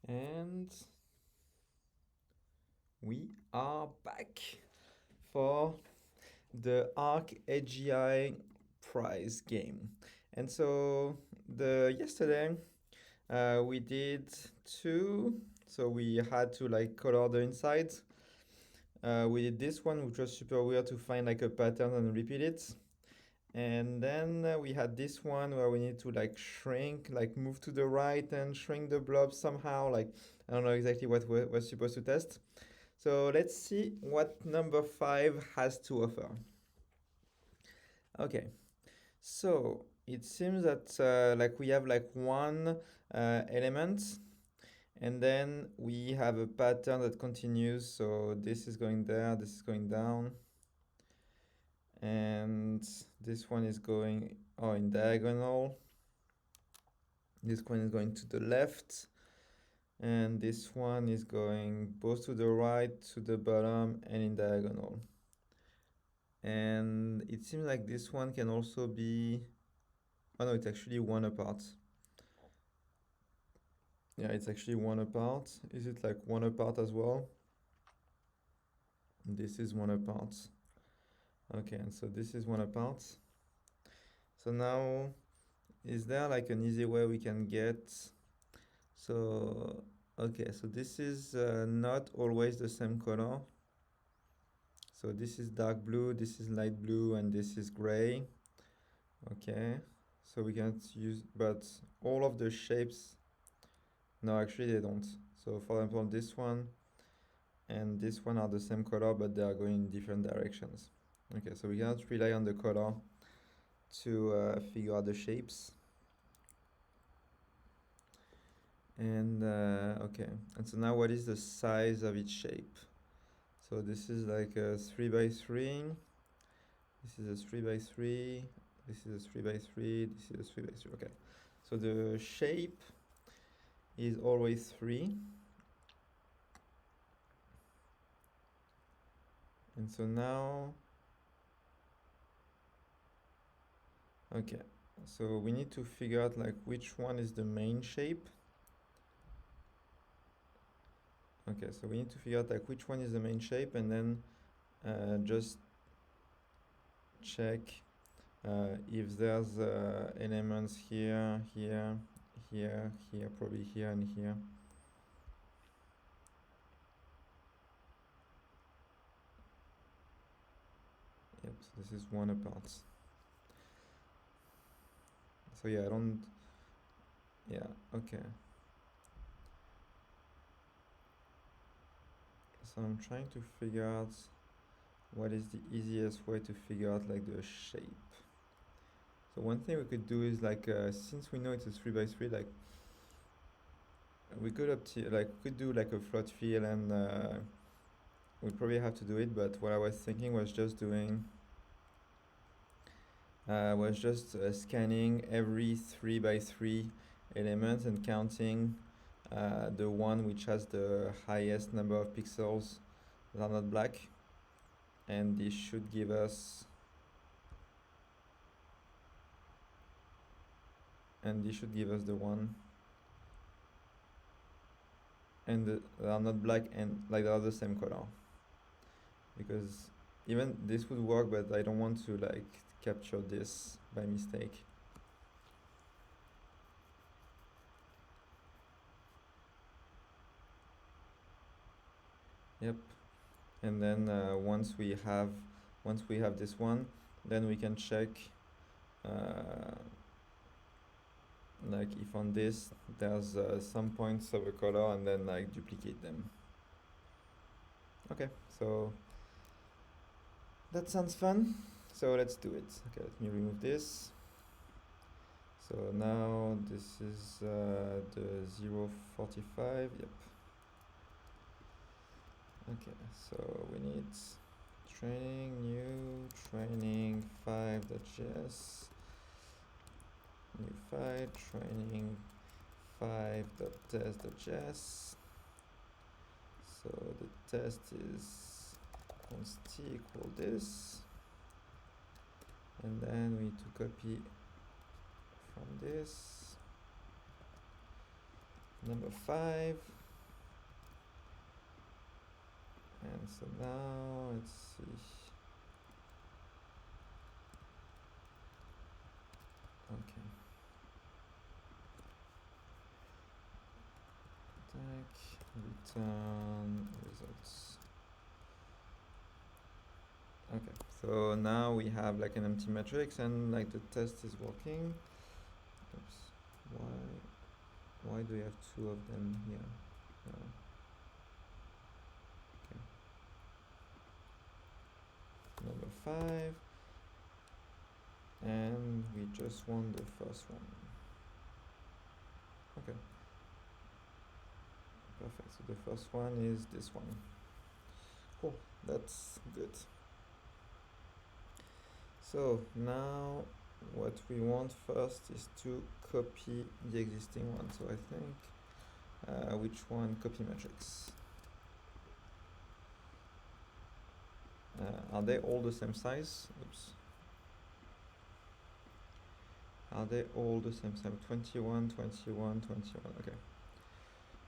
And we are back for the ARC-AGI prize game. And so yesterday we did two, so we had to like color the insides. We did this one, which was super weird to find like a pattern and repeat it. And then we had this one where we need to like shrink, like move to the right and shrink the blob somehow. Like I don't know exactly what we're supposed to test. So let's see what number 5 has to offer. Okay, so it seems that like we have like one element, and then we have a pattern that continues. So this is going there, this is going down, and this one is going in diagonal. This one is going to the left, and this one is going both to the right, to the bottom, and in diagonal. And it seems like this one can also be, oh no, it's actually one apart. Yeah, it's actually one apart. Is it like one apart as well? This is one apart. Okay, and so this is one apart. So now, is there like an easy way we can get? So, okay, so this is not always the same color. So this is dark blue, this is light blue, and this is gray. Okay, so we can't use, but all of the shapes, no, actually they don't. So for example, this one and this one are the same color, but they are going in different directions. Okay, so we cannot rely on the color to figure out the shapes. And okay, and so now what is the size of each shape? So this is like a 3 by 3. This is a 3 by 3. This is a 3 by 3. This is a 3 by 3. Okay, so the shape is always 3. And so now, okay, so we need to figure out like which one is the main shape. Okay, so we need to figure out like which one is the main shape, and then just check if there's elements here, here, here, here, probably here and here. Yep, so this is one apart. So yeah, yeah, okay. So I'm trying to figure out what is the easiest way to figure out like the shape. So one thing we could do is like, since we know it's a 3 by 3, like we could do like a float fill, and we probably have to do it, but what I was thinking was just doing scanning every 3 by 3 element and counting the one which has the highest number of pixels that are not black, and this should give us the one, and they are not black and like they are the same color, because even this would work, but I don't want to like capture this by mistake. Yep. And then once we have this one, then we can check like if on this there's some points of a color, and then like duplicate them. Okay, so that sounds fun. So let's do it. Okay, let me remove this. So now this is the 0.45. Yep. Okay, so we need training, new training 5.js, new file, training 5.test.js. So the test is const equal this, and then we need to copy from this, number 5. And so now let's see. Okay. Return results. Okay, so now we have like an empty matrix and like the test is working. Oops, why do you have 2 of them here? Okay. Number 5, and we just want the first one. Okay. Perfect, so the first one is this one. Cool, that's good. So now what we want first is to copy the existing one. So I think, which one? Copy matrix. Are they all the same size? Oops. Are they all the same size? 21, 21, 21, okay.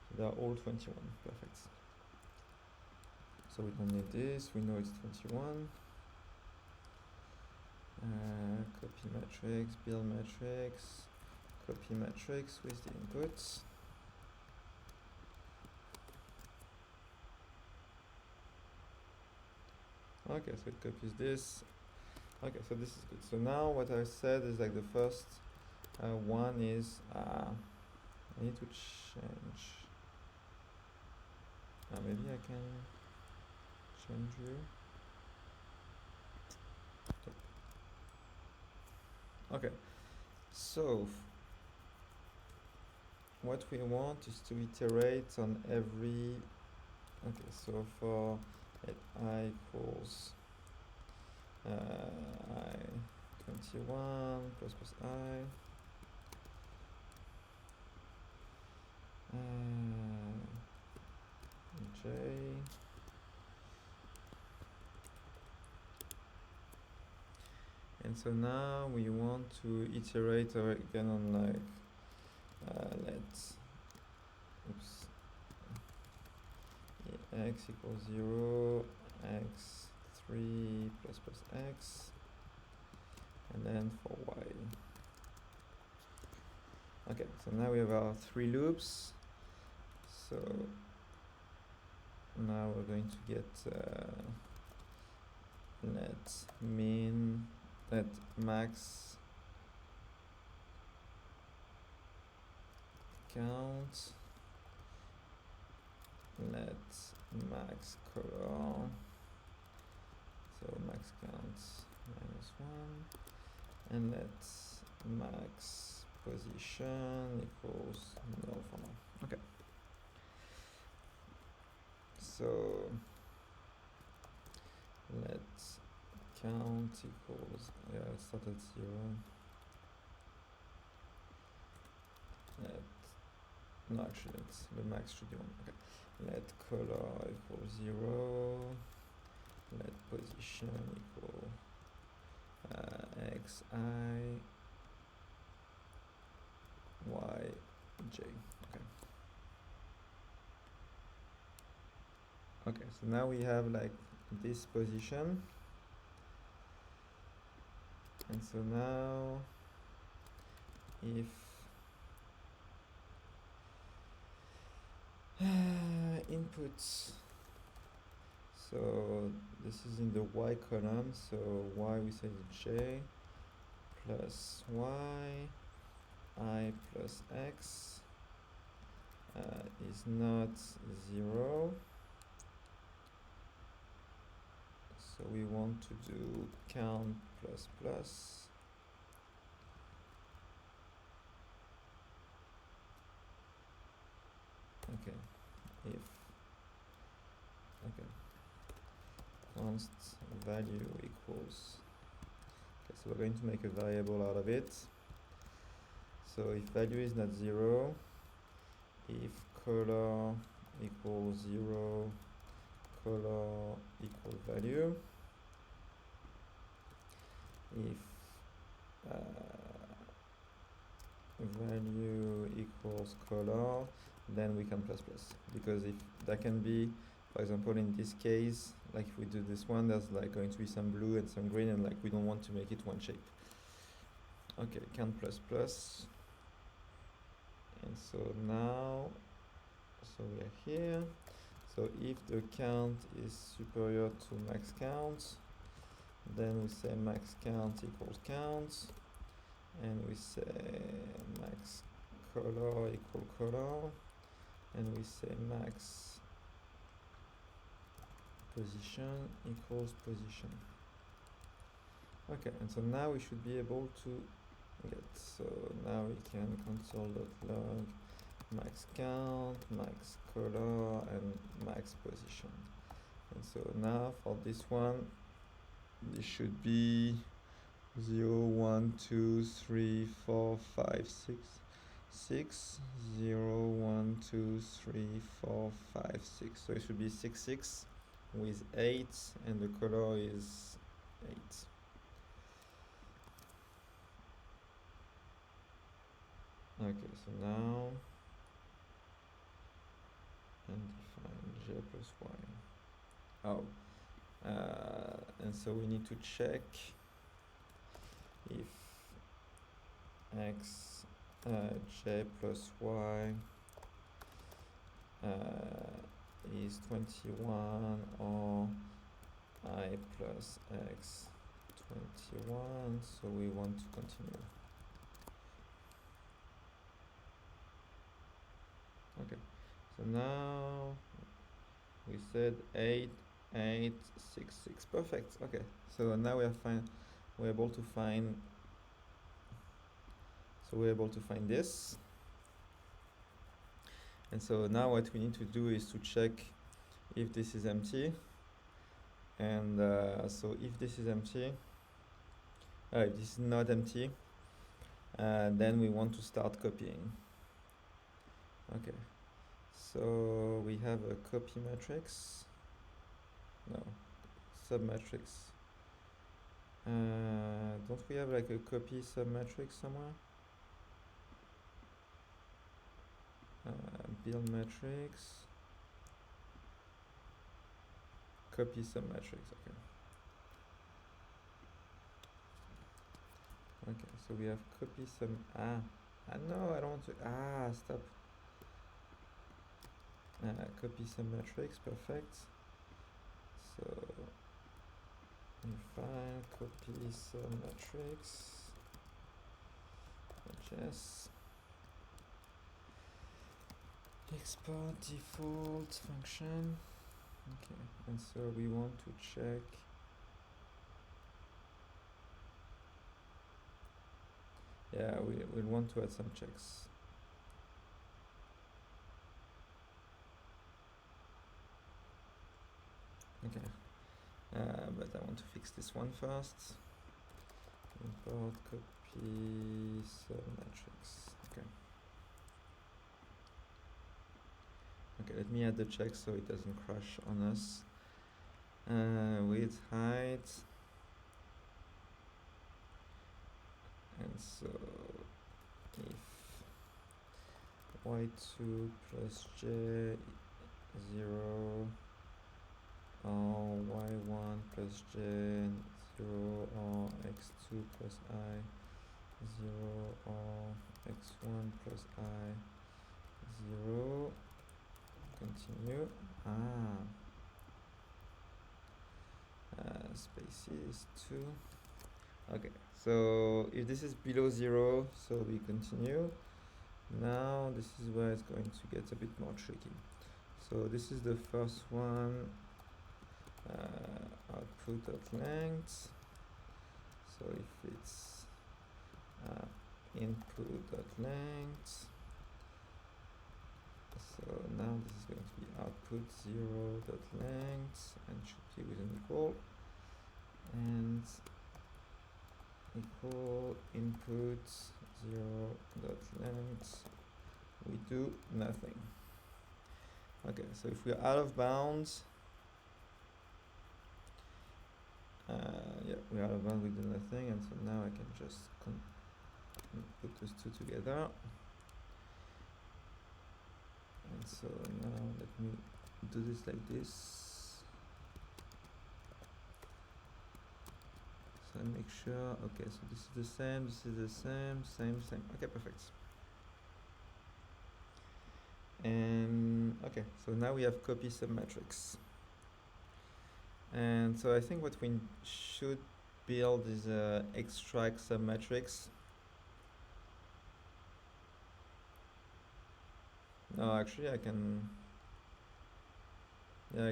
So they are all 21, perfect. So we don't need this, we know it's 21. Copy matrix, build matrix, copy matrix with the inputs. Okay, so it copies this. Okay, so this is good. So now what I said is like the first one is, I need to change. Maybe I can change you. Okay, so what we want is to iterate on every, okay, so for I equals I 21 plus I, j, and so now we want to iterate again on like let's, oops, x equals 0, x3 plus x, and then for y. Okay, so now we have our 3 loops. So now we're going to get let min, let max count, let max color, so max count -1, and let max position equals null for now. Okay. So let count equals, let's start at 0. No, actually, the max should be 1. Okay. Let color equal 0. Let position equal xi, yj. Okay. Okay, so now we have like this position. And so now if inputs, so this is in the y column, so y we say j plus y, I plus x is not 0. So we want to do count plus plus. Okay, if, okay, const value equals, okay, so we're going to make a variable out of it. So if value is not 0, if color equals 0, color equal value, if value equals color, then we can plus plus, because if that can be, for example, in this case, like if we do this one, there's like going to be some blue and some green, and like we don't want to make it one shape. Okay, count plus plus. And so now, so we are here. So if the count is superior to max count, then we say max count equals count, and we say max color equal color, and we say max position equals position. Okay, and so now we should be able to get, so now we can console.log max count, max color, and max position. And so now for this one, this should be 0, 1, 2, 3, 4, 5, 6, 6, 0, 1, 2, 3, 4, 5, 6. So it should be 6, 6 with 8, and the color is 8. Okay, so now and define j plus y. Oh, and so we need to check if x j plus y is 21 or I plus x 21, so we want to continue. Okay, so now we said 8, 8, 6, 6. Perfect. Okay, so now we are fine. We're able to find. So we're able to find this. And so now what we need to do is to check if this is empty. And so if this is empty, if this is not empty, then we want to start copying. Okay, so we have a copy matrix. No, submatrix. Don't we have like a copy submatrix somewhere? Build matrix, copy submatrix. Okay. Okay, so we have copy some. No, I don't want to. Stop. Copy submatrix. Perfect. So define copy submatrix. Yes. Export default function. Okay, and so we want to check. Yeah, we want to add some checks. Okay, but I want to fix this one first. Import copy submatrix. Okay. Okay, let me add the check so it doesn't crash on us. Width, height, and so if y2 plus j 0 or y1 plus j 0 or x2 plus I 0 or x1 plus I 0. Continue. Spaces 2. Okay, so if this is below 0, so we continue. Now this is where it's going to get a bit more tricky. So this is the first one, output.length. So if it's input.length, so now this is going to be output 0.length and should be within equal, and equal input 0.length. We do nothing. Okay, so if we're out of bounds, yeah, we're out of bounds, we do nothing, and so now I can just put those two together. And so now let me do this like this. So make sure, okay, so this is the same, this is the same, same. Okay, perfect. And okay, so now we have copy submatrix. And so I think what we should build is extract submatrix. No, actually I can, yeah,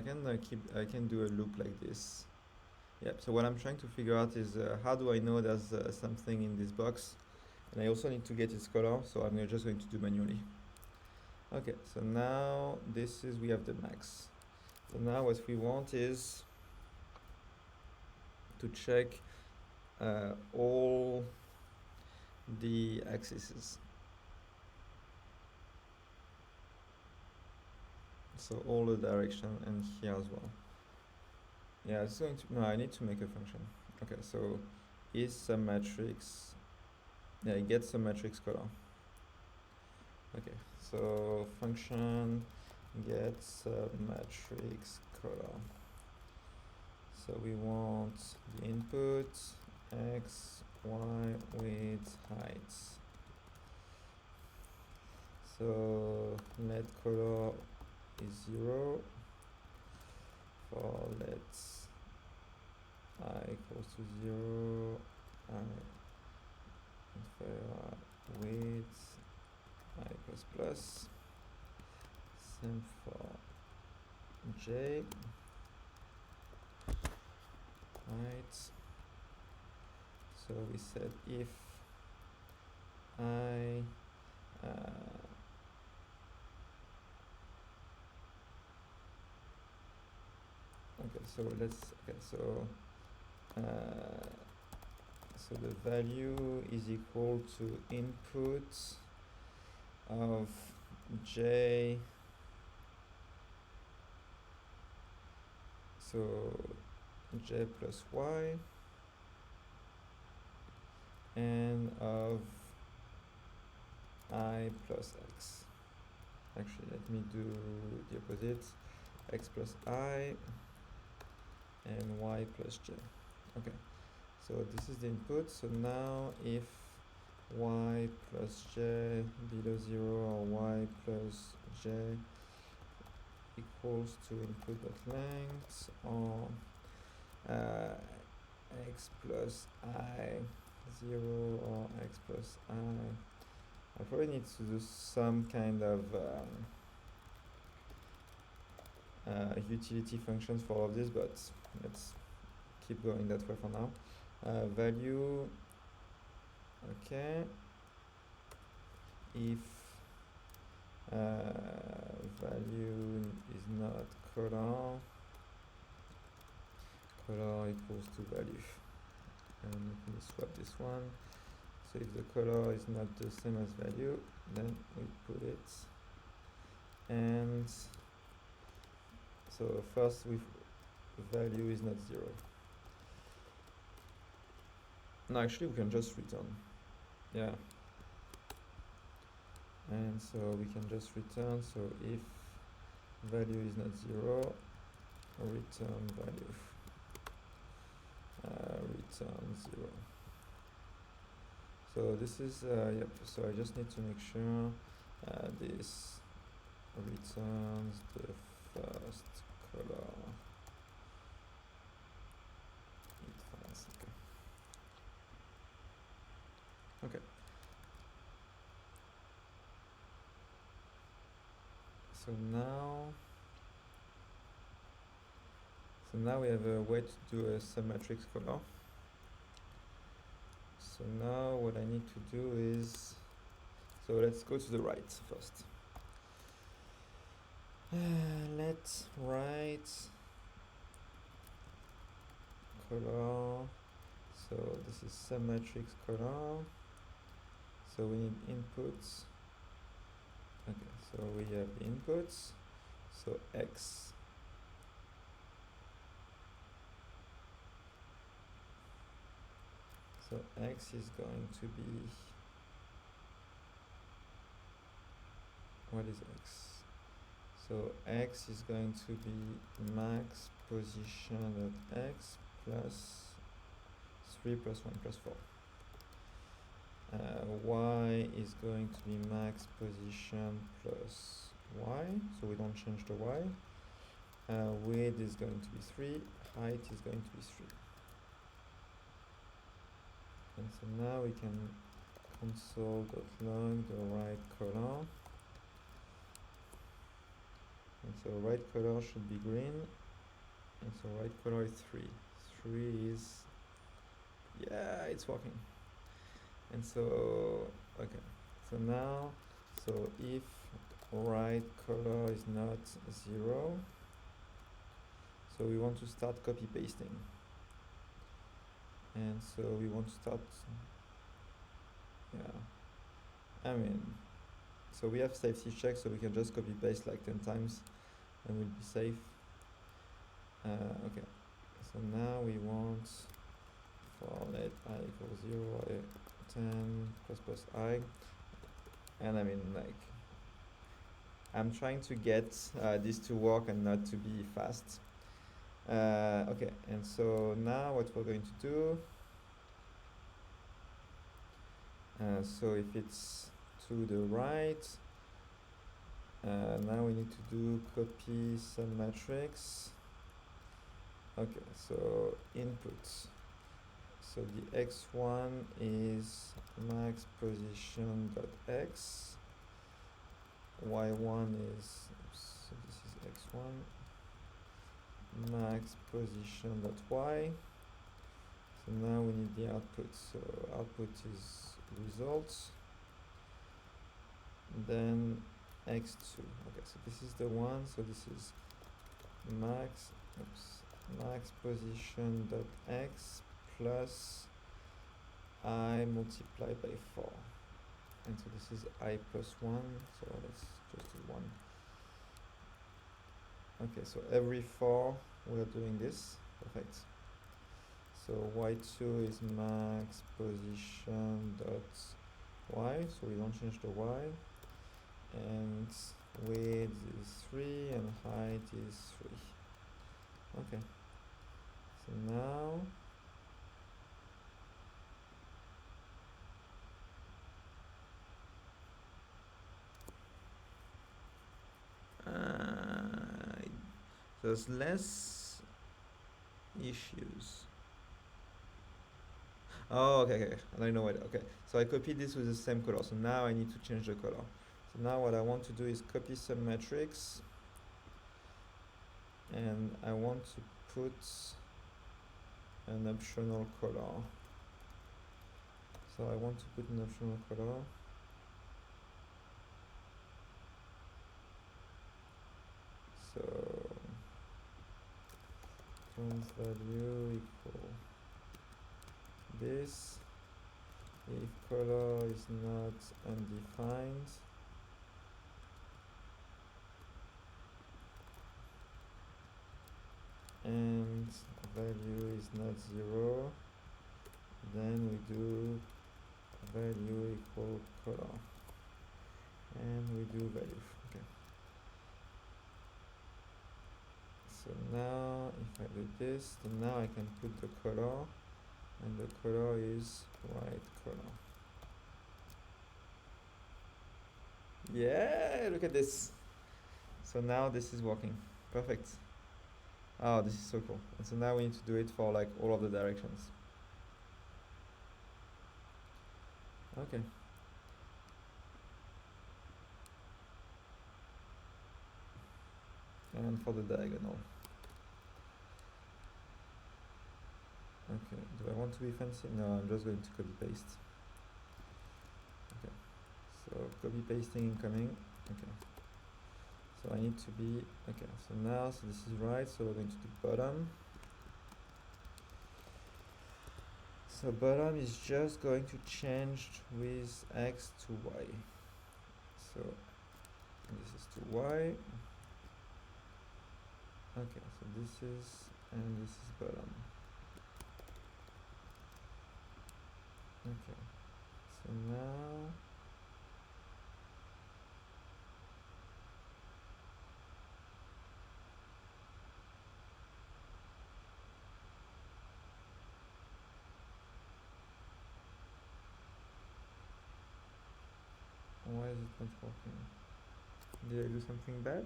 I can do a loop like this. Yep, so what I'm trying to figure out is how do I know there's something in this box, and I also need to get its color, so I'm just going to do manually. Okay, so now we have the max. So now what we want is to check all the axes. So all the direction and here as well. Yeah, it's going to, no, I need to make a function. Okay, so is submatrix, yeah, it gets submatrix color. Okay, so function gets submatrix color. So we want the input, x, y, width, height. So let color is 0 for let I equals to 0, I inferior width, I equals plus. Same for j, right? So we said if I okay, so so the value is equal to input of j, so j plus y, and of I plus x. Actually, let me do the opposite. X plus I and y plus j. Okay, so this is the input. So now if y plus j below 0 or y plus j equals to input.length or x plus I 0 or x plus I probably need to do some kind of utility functions for all of this, but let's keep going that way for now. Value, okay, if value is not color equals to value, and let me swap this one. So if the color is not the same as value, then we put it. And so first with value is not 0. No, actually we can just return. Yeah. And so we can just return, so if value is not 0, return value. Return 0. So this is, yep, so I just need to make sure this returns the first color. Okay. So now we have a way to do a submatrix color. So now what I need to do is, so let's go to the right first. Let's write color. So this is submatrix color. So we need inputs. Okay, so we have inputs. So x. So x is going to be, what is x? So x is going to be max position at x plus 3 plus 1 plus 4. Y is going to be max position plus y, so we don't change the y. Width is going to be 3, height is going to be 3. And so now we can console.log the right color. And so right color should be green. And so right color is 3. 3 is, yeah, it's working. And so, okay, so now, so if right color is not 0, so we want to start copy pasting. And so we want to start, yeah, I mean, so we have safety check, so we can just copy paste like 10 times and we'll be safe. Okay, so now we want for let I equals 0, 10 plus plus I, and I mean like, I'm trying to get this to work and not to be fast. Okay, and so now what we're going to do, so if it's to the right, now we need to do copy some matrix. Okay, so inputs. So the x1 is max position dot x. Y1 is, oops, so this is x1. Max position dot y. So now we need the output. So output is results. Then x2. Okay, so this is the one. So this is max. Oops. Max position dot x plus I multiplied by 4, and so this is I plus 1, so let's just do 1. Okay, so every 4 we are doing this. Perfect. So y2 is max position dot y, so we don't change the y, and width is 3 and height is 3. Okay, so now there's less issues. Oh, okay, I know what. Okay, so I copied this with the same color, so now I need to change the color. So now what I want to do is copy some matrix, and I want to put an optional color. So I want to put an optional color. So trans value equal this if color is not undefined, and value is not 0, then we do value equal color, and we do value. Okay, so now if I do this, then now I can put the color, and the color is white color. Yeah, look at this. So now this is working. Perfect. Oh, this is so cool. And so now we need to do it for like all of the directions. Okay. And for the diagonal. Okay, do I want to be fancy? No, I'm just going to copy paste. Okay, so copy pasting incoming. Okay, so I need to be, okay, so now, so this is right, so we're going to do bottom. So bottom is just going to change with x to y. So this is to y. Okay, so this is, and this is bottom. Okay, so now is it not working? Did I do something bad?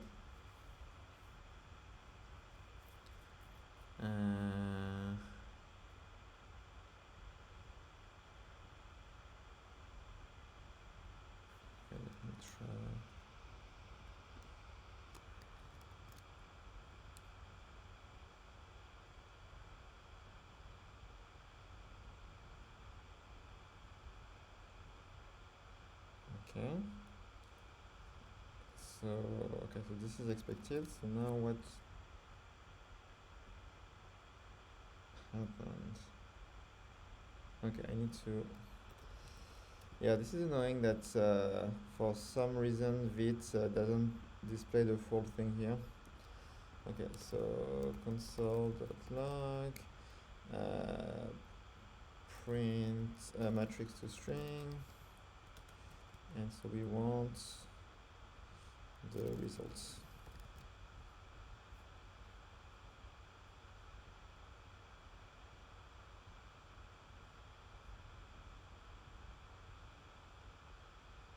Okay, let me try. Okay. So, okay, so this is expected. So now what happened? Okay, I need to... Yeah, this is annoying that for some reason Vite doesn't display the full thing here. Okay, so console.log print matrix to string, and so we want the results.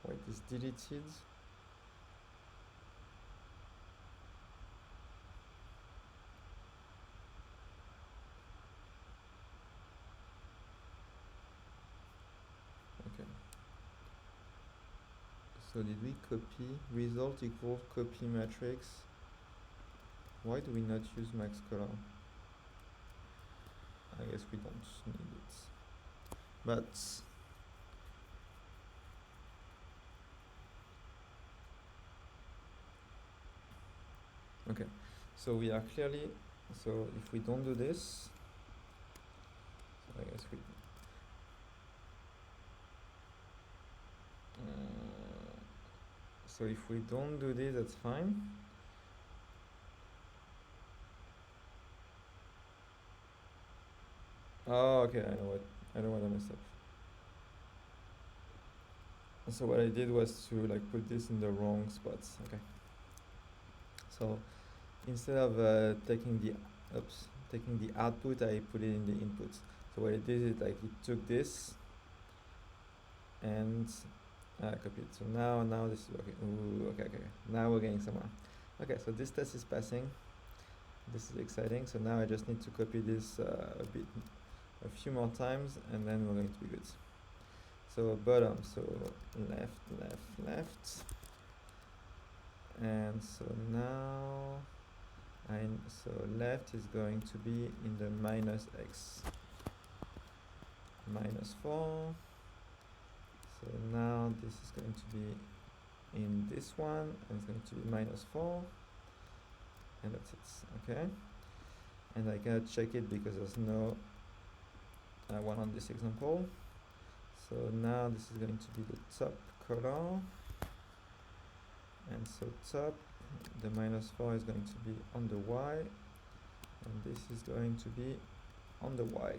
Wait, is deleted? Okay. So did we copy result equals copy matrix? Why do we not use max color? I guess we don't need it. But okay, so we are clearly, so if we don't do this, so I guess we so if we don't do this, that's fine. Oh, okay, I know what I messed up. So what I did was to like put this in the wrong spots. Okay. So instead of taking the output, I put it in the input. So what it did is like it took this and copied. So now this is working. Ooh, okay. Now we're getting somewhere. Okay, so this test is passing. This is exciting. So now I just need to copy this a few more times, and then we're going to be good. So bottom, so left, and so now so left is going to be in the minus x, -4. So now this is going to be in this one, and it's going to be -4, and that's it. Okay, and I cannot check it because there's no one on this example. So now this is going to be the top color, and so top, the -4 is going to be on the y, and this is going to be on the y.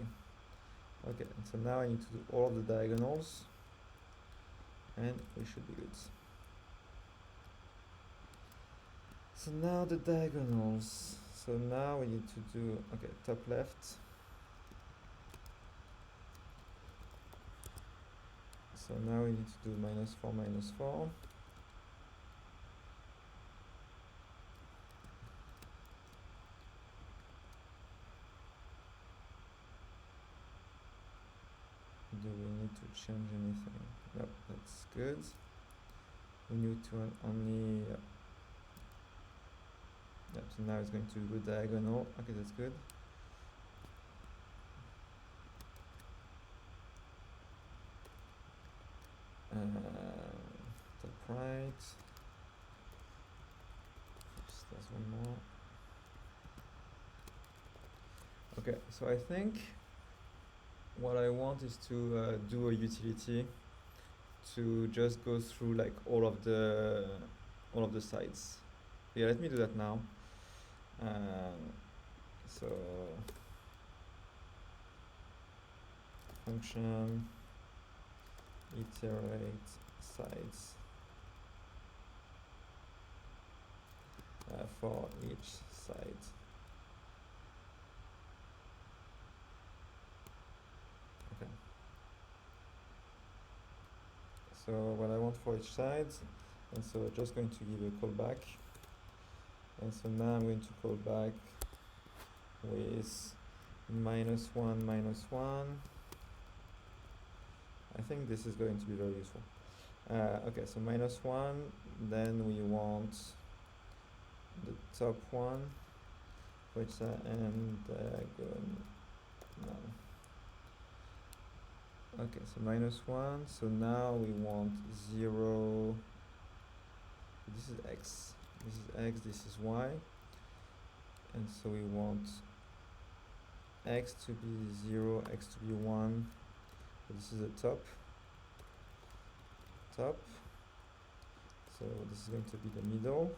Okay, and so now I need to do all of the diagonals, and we should be good. So now the diagonals. So now we need to do, okay, top left. So now we need to do -4, -4. Do we need to change anything? No, that's good. We need to only, yep, so now it's going to go diagonal. Okay, that's good. Top right. Just there's one more. Okay, so I think what I want is to do a utility to just go through like all of the sides. Yeah, let me do that now. So function iterate sides for each side. Okay. so what I want for each side, and so just going to give a callback, and so now I'm going to call back with -1, -1. I think this is going to be very useful. Okay, so -1, then we want the top one, which and go no. Okay, so -1. So now we want 0. This is x. This is x. This is y. And so we want x to be 0, x to be 1. So this is the top. So this is going to be the middle.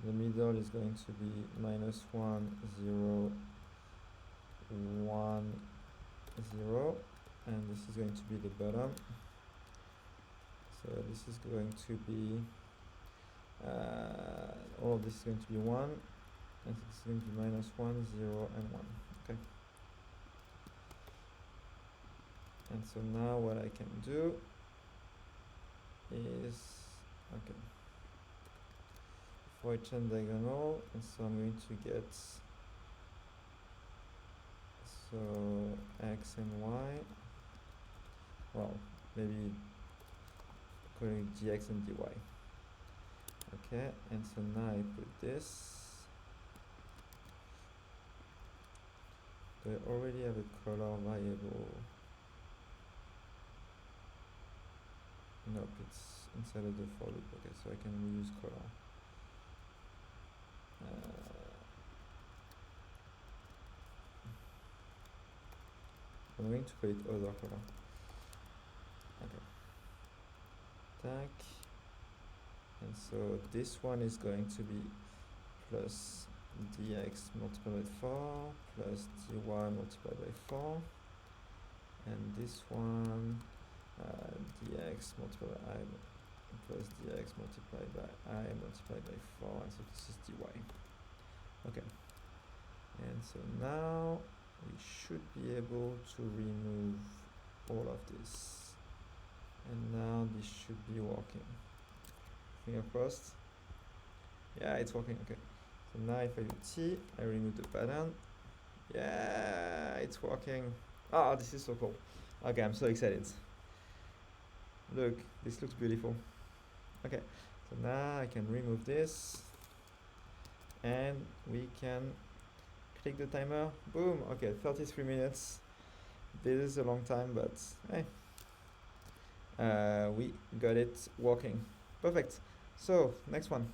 The middle is going to be -1, 0, 1, 0, and this is going to be the bottom. So this is going to be all of this is going to be 1, and so this is going to be -1, 0, and 1. Okay. And so now what I can do is, okay, for each end diagonal, and so I'm going to get, so x and y, well, maybe calling it dx and dy. Okay, and so now I put this. Do I already have a color variable? Nope, it's inside of the for loop. Okay, so I can reuse color. I'm going to call it other color. Okay. Tac. And so this one is going to be plus dx multiplied by 4 plus dy multiplied by 4, and this one dx multiplied by I plus dx multiplied by I multiplied by 4, and so this is dy. Okay, and so now we should be able to remove all of this, and now this should be working. Finger crossed. Yeah, it's working. Okay, so now if I do T, I remove the pattern. Yeah, it's working. Oh, this is so cool. Okay, I'm so excited. Look, this looks beautiful. Okay, so now I can remove this, and we can click the timer. Boom. Okay, 33 minutes. This is a long time, but hey, we got it working. Perfect. So next one.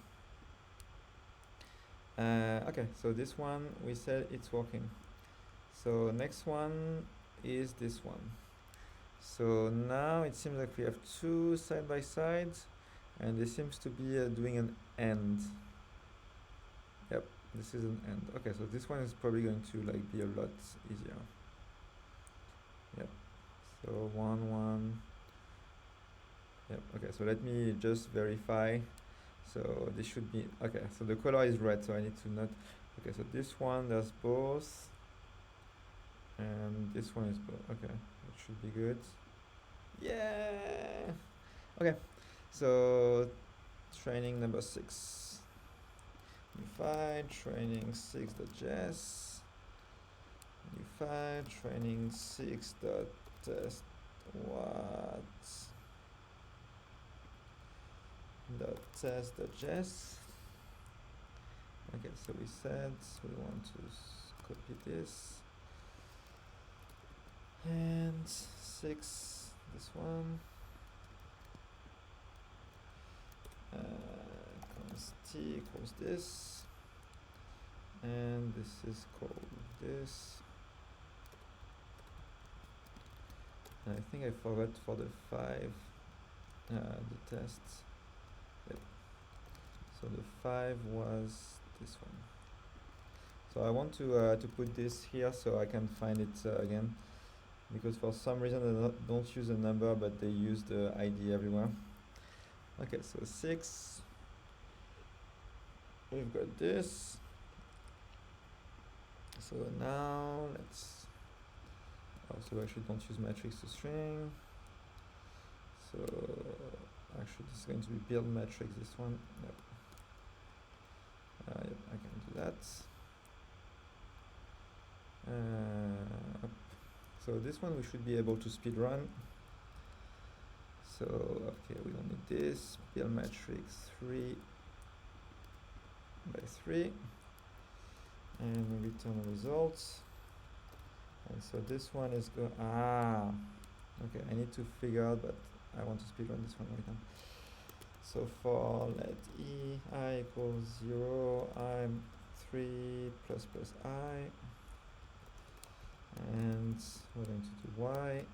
Okay, so this one we said it's working. So next one is this one. So now it seems like we have two side by side, and this seems to be doing an end. Yep, this is an end. Okay, so this one is probably going to like be a lot easier. Yep. So 1, 1. Yep. Okay, so let me just verify. So this should be okay. So the color is red, so I need to not. Okay, so this one there's both, and this one is both. Okay, it should be good. Yeah. Okay, so training number 6. Unified training 6.js. Unified training 6.test what. .test.js. Okay, so we said we want to copy this, and 6, this one, const t equals this, and this is called this. And I think I forgot for the 5, the tests. Yep. So the 5 was this one. So I want to put this here so I can find it again, because for some reason they don't use a number, but they use the ID everywhere. Okay, so 6. We've got this. So now let's. Also, actually, don't use matrix to string. So actually this is going to be build metrics, this one. Yep. Yep, I can do that. So this one we should be able to speed run. So okay, we don't need this. Build matrix 3 by 3 and return results. And so this one is okay, I need to figure out, but I want to speed run this one right now. So for let I equals 0, I'm 3 plus plus I, and we're going to do y.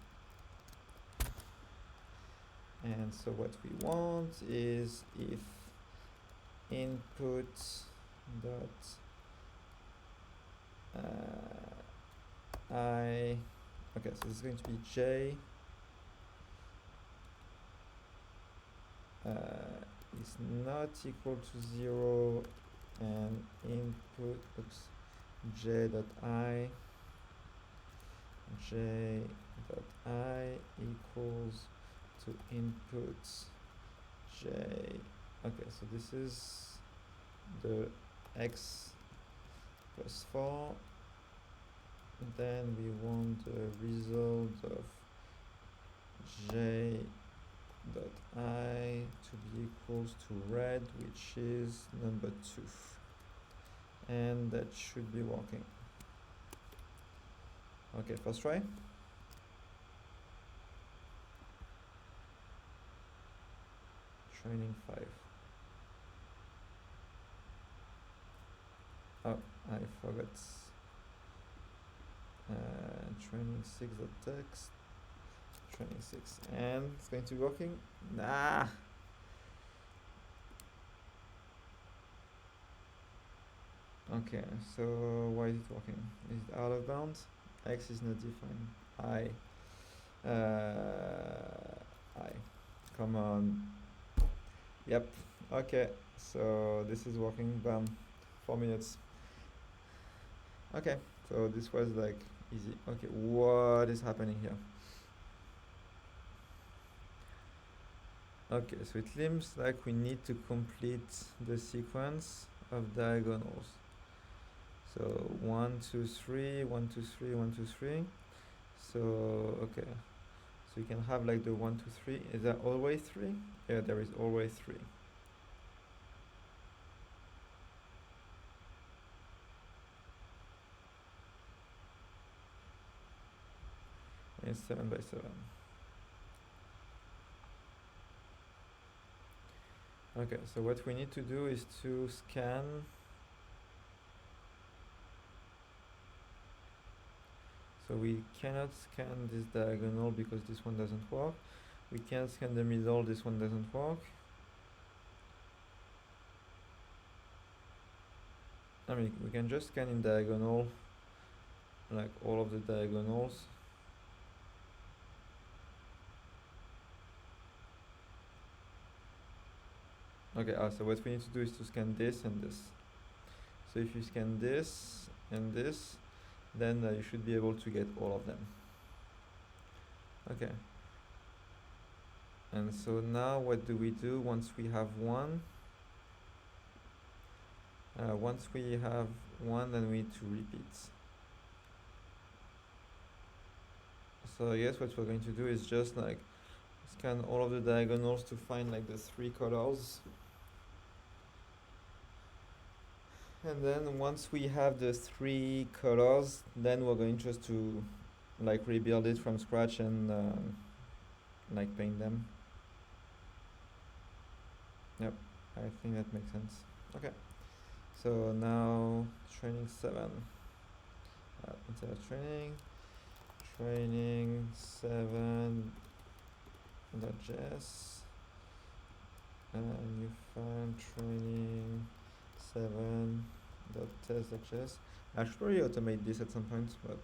And so what we want is if input dot I, okay, so this is going to be j is not equal to 0 and input, j dot I equals to input j. Okay, so this is the x plus 4. Then we want the result of j dot I to be equals to red, which is number 2. And that should be working. Okay, first try. Training 5. Oh, I forgot. Training 6.text. Training 6. And it's going to be working. Nah. Okay, so why is it working? Is it out of bounds? X is not defined. I. Come on. Yep. Okay, so this is working. Bam. 4 minutes. Okay, so this was like easy. Okay, what is happening here? Okay, so it seems like we need to complete the sequence of diagonals. So 1, 2, 3, 1, 2, 3, 1, 2, 3. So okay, so you can have like the 1, 2, 3. Is there always 3? Yeah, there is always 3. It's 7 by 7. Okay, so what we need to do is to scan. So we cannot scan this diagonal because this one doesn't work. We can't scan the middle, this one doesn't work. I mean, we can just scan in diagonal, like all of the diagonals. Okay, so what we need to do is to scan this and this. So if you scan this and this, then you should be able to get all of them. Okay. And so now what do we do once we have one? Once we have one, then we need to repeat. So I guess what we're going to do is just like scan all of the diagonals to find like the 3 colors. And then once we have the 3 colors, then we're going just to like rebuild it from scratch and like paint them. Yep, I think that makes sense. Okay, so now training 7. Instead of training 7.js, and you find training 7.test.js. I should probably automate this at some point, but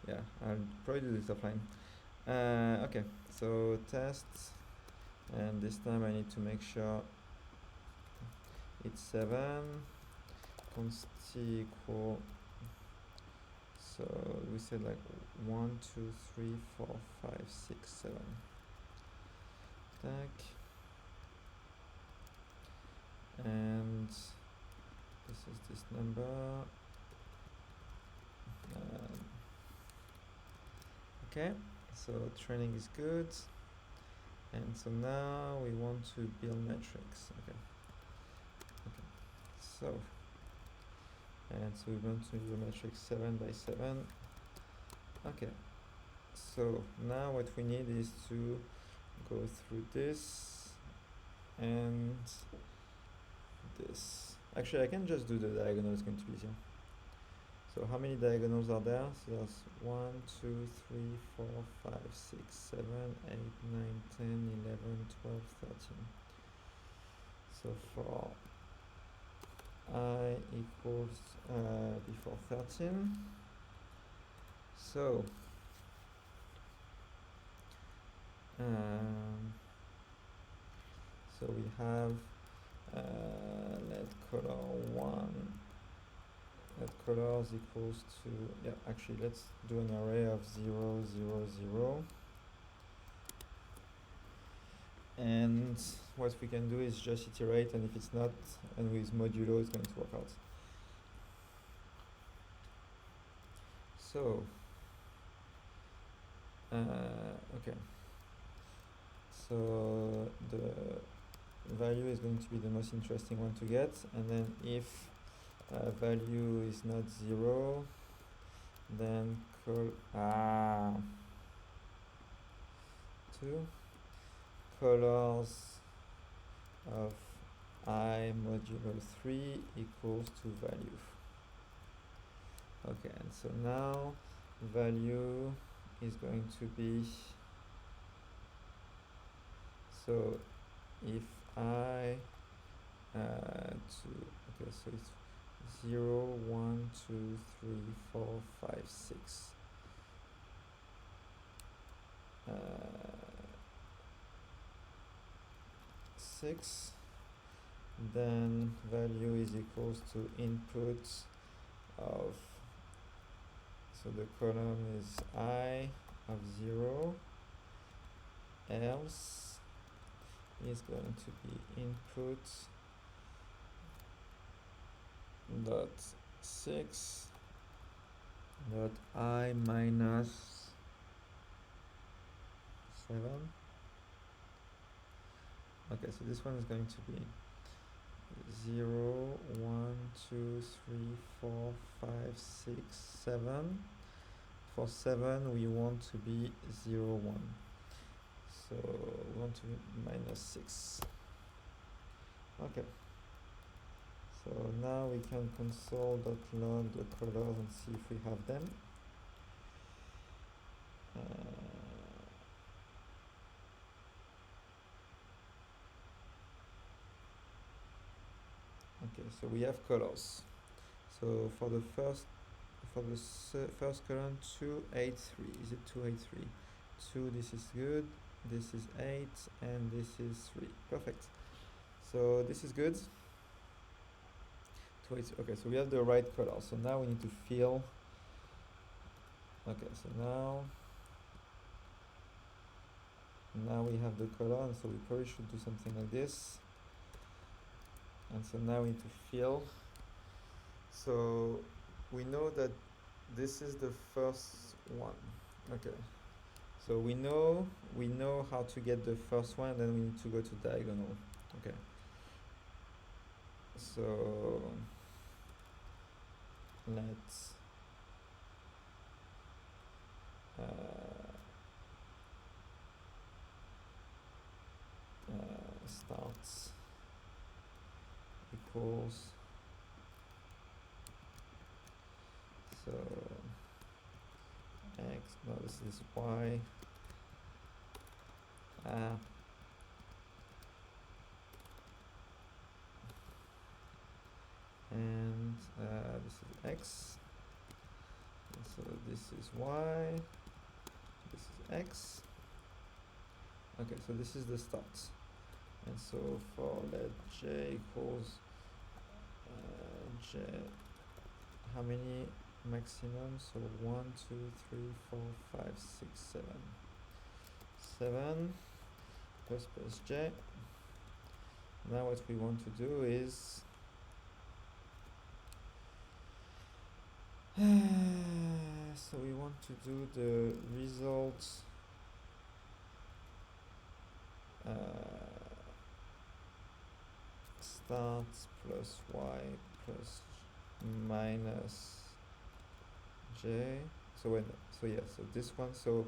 yeah, I'll probably do this offline. Okay, so tests, and this time I need to make sure it's 7 const equal. So we said like 1, 2, 3, 4, 5, 6, 7. Tac. and this is this number. Okay, so training is good, and so now we want to build metrics. Okay, so we want to do a matrix 7 by 7. Okay, so now what we need is to go through this and this. Actually, I can just do the diagonal, it's going to be easier. So how many diagonals are there? So that's 1, 2, 3, 4, 5, 6, 7, 8, 9, 10, 11, 12, 13. So for I equals before 13. So we have let color 1, let colors equals to, yeah, actually let's do an array of 0, 0, 0. And what we can do is just iterate, and if it's not, and with modulo, it's going to work out. So, okay. So the value is going to be the most interesting one to get, and then if value is not 0, then call 2 colors of I modulo 3 equals to value. Okay, and so now value is going to be, so if I okay, so it's 0, 1, 2, 3, 4, 5, 6. 6, then value is equals to input of, so the column is I of 0, else is going to be input dot 6 dot I minus 7. Okay, so this one is going to be 0, 1, 2, 3, 4, 5, 6, 7. For 7, we want to be 0, 1. So we want to be minus 6. Okay. So now we can console.log the colors and see if we have them. Okay, so we have colors. So for the first column, 2, 8, 3. Is it 2, 8, 3? 2, this is good. This is 8, and this is 3. Perfect. So this is good. 2, 8, okay, so we have the right color. So now we need to fill. Okay, so now we have the color, and so we probably should do something like this. And so now we need to fill. So we know that this is the first one. Okay. So we know how to get the first one, and then we need to go to diagonal. Okay. So let's starts equals, so x, no, this is y, and this is x, and so this is y, this is x. Okay, so this is the start. And so for let j equals j, how many maximum? So 1, 2, 3, 4, 5, 6, 7. 7 plus j. Now what we want to do is so we want to do the results start plus y plus minus j. So this one, so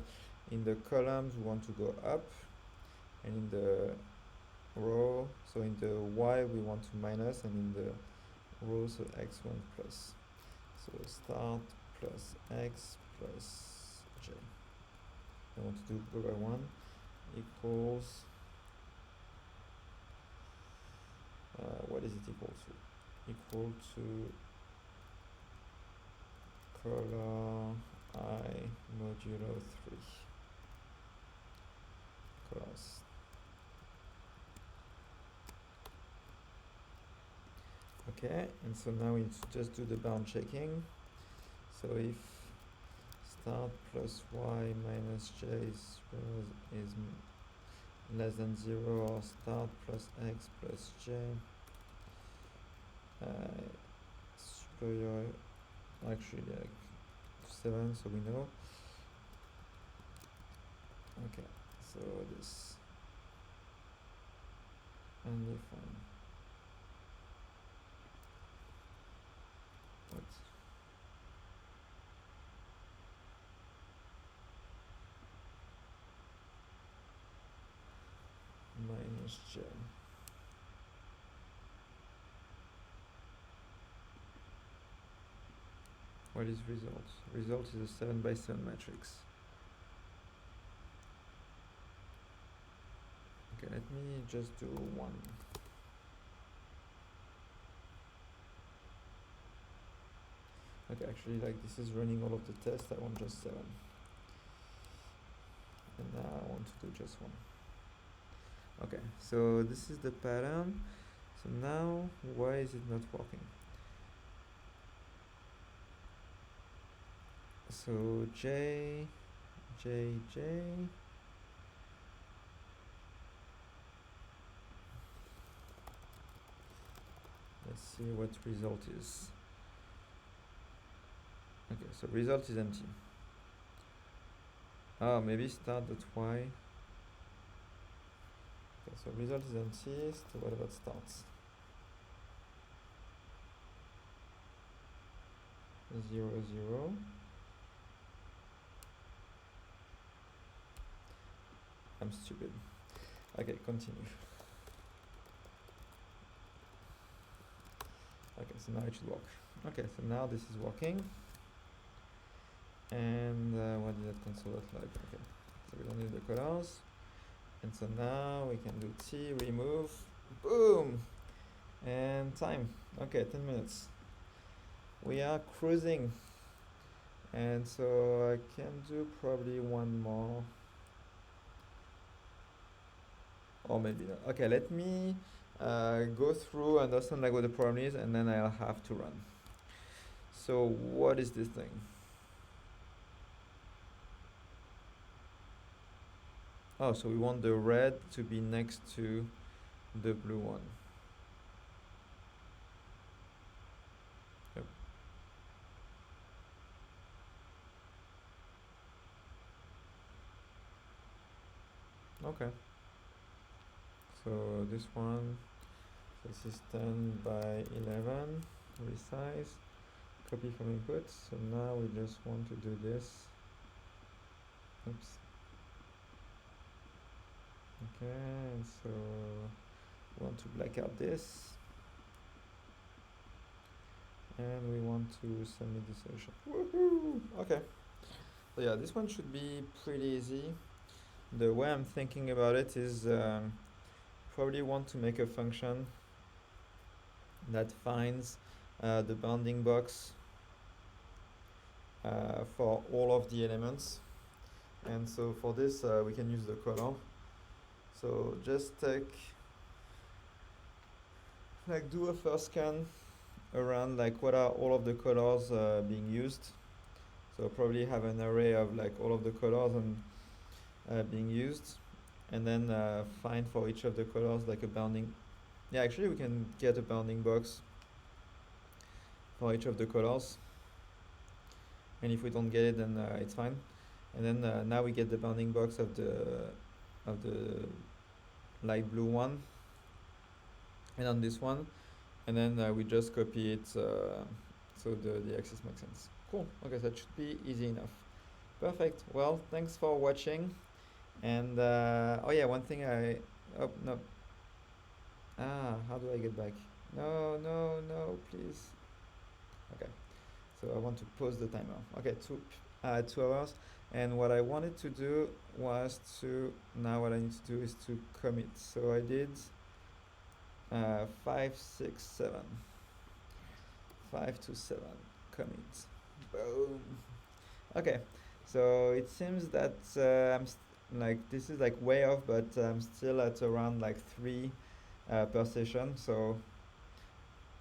in the columns we want to go up, and in the row, so in the y we want to minus, and in the row, so x1 plus. So start plus x plus j. I want to do go by one equals what is it equal to? Equal to color I modulo 3 colors. Okay, and so now we just do the bound checking. So if start plus y minus j is less than 0, or start plus x plus j superior, actually like 7, so we know. Okay, so this undefined. What? Minus j. What is result? Result is a 7 by 7 matrix. Okay, let me just do one. Okay, actually, like this is running all of the tests. I want just 7. And now I want to do just one. Okay, so this is the pattern. So now, why is it not working? So J. Let's see what result is. Okay, so result is empty. Oh, maybe start.y. Okay, so result is empty. So what about starts? 0, 0. I'm stupid. Okay, continue. Okay, so now it should work. Okay, so now this is working. And what did that console look like? Okay, so we don't need the colors. And so now we can do T, remove, boom, and time. Okay, 10 minutes. We are cruising. And so I can do probably one more. Or maybe not. Okay, let me go through, understand like what the problem is, and then I'll have to run. So what is this thing? Oh, so we want the red to be next to the blue one. Yep. Okay. So this one, this is 10 by 11, resize, copy from input. So now we just want to do this. Oops. Okay, and so we want to black out this. And we want to submit the solution. Woohoo! Okay. So yeah, this one should be pretty easy. The way I'm thinking about it is probably want to make a function that finds the bounding box for all of the elements. And so for this, we can use the color. So just take, like, do a first scan around like what are all of the colors being used. So probably have an array of like all of the colors and being used, and then find for each of the colors like a bounding yeah, actually we can get a bounding box for each of the colors, and if we don't get it, then it's fine. And then now we get the bounding box of the light blue one, and on this one, and then we just copy it so the axis makes sense. Cool. Okay, that should be easy enough. Perfect. Well, thanks for watching. And oh yeah, one thing oh no. How do I get back? No, no, no, please. Okay. So I want to pause the timer. Okay, 2 hours. And what I wanted to do was now what I need to do is to commit. So I did 5, 6, 7. 5 to 7 commit. Boom. Okay, so it seems that this is like way off, but I'm still at around like 3 per session. So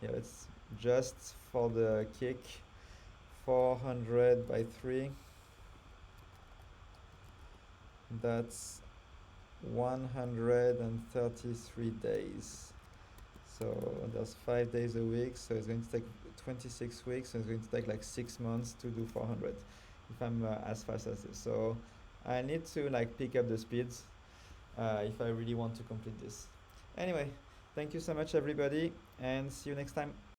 yeah, it's just for the kick. 400 by 3. That's 133 days. So there's 5 days a week, so it's going to take 26 weeks, so it's going to take like 6 months to do 400 if I'm as fast as this. So I need to like pick up the speeds if I really want to complete this. Anyway, thank you so much everybody, and see you next time.